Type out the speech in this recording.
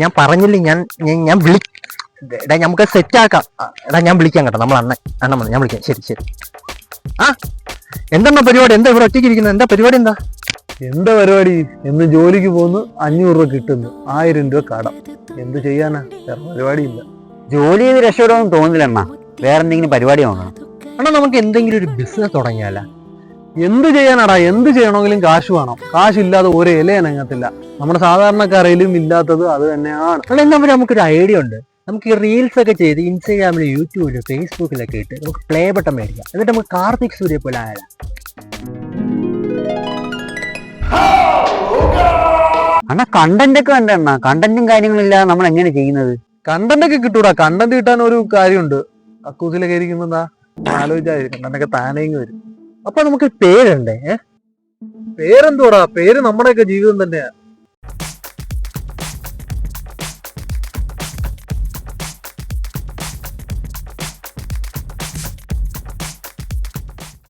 ഞാൻ പറഞ്ഞില്ലേ ഞാൻ നമുക്ക് സെറ്റ് ആക്കാം. ഞാൻ വിളിക്കാം കേട്ടോ. നമ്മൾ അണ്ണൻ വന്നു, ഞാൻ വിളിക്കാം. ശരി. ആ എന്താ പരിപാടി? എന്താ ഇവിടെ ഒറ്റയ്ക്ക് ഇരിക്കുന്നത്? എന്താ പരിപാടി? എന്താ പരിപാടി? എന്ന് ജോലിക്ക് പോകുന്നു, 500 രൂപ കിട്ടുന്നു, 1000 രൂപ കടം. എന്ത് ചെയ്യാനാ? വേറെ പരിപാടിയില്ല. ജോലി ചെയ്ത് രക്ഷപ്പെടുമെന്ന് തോന്നുന്നില്ല അണ്ണാ. വേറെ എന്തെങ്കിലും പരിപാടി നോക്കണം. അണ്ണാ നമുക്ക് എന്തെങ്കിലും ഒരു ബിസിനസ് തുടങ്ങിയാലോ? എന്ത് ചെയ്യാനാടാ? എന്ത് ചെയ്യണമെങ്കിലും കാശ് വേണം. കാശില്ലാതെ ഒരു ഇലയനങ്ങത്തില്ല. നമ്മുടെ സാധാരണക്കാരയിലും ഇല്ലാത്തത് അത് തന്നെയാണ്. എന്നാ നമുക്കൊരു ഐഡിയ ഉണ്ട്. നമുക്ക് ഈ റീൽസ് ഒക്കെ ചെയ്ത് ഇൻസ്റ്റാഗ്രാമിലും യൂട്യൂബിലും ഫേസ്ബുക്കിലൊക്കെ ഇട്ട് നമുക്ക് പ്ലേ ബട്ടൺ മേടിക്കാം. എന്നിട്ട് നമുക്ക് കാർത്തിക് സൂര്യ പോലെ ആയാലോ? അണ്ണാ കണ്ടന്റ് ഒക്കെ വേണ്ട അണ്ണാ. കണ്ടന്റും കാര്യങ്ങളും ഇല്ലാതെ നമ്മൾ എങ്ങനെ ചെയ്യുന്നത്? കണ്ടന്റ് ഒക്കെ കിട്ടൂടാ. കണ്ടന്റ് കിട്ടാൻ ഒരു കാര്യമുണ്ട്. അക്കൂസിലൊക്കെ ഇരിക്കുമ്പോ ആലോചിച്ചാൽ കണ്ടന്റ് ഒക്കെ താനേങ്ങ് വരും. അപ്പൊ നമുക്ക് പേരുണ്ടേ? പേരെന്തോടാ? പേര് നമ്മുടെയൊക്കെ ജീവിതം തന്നെയാ.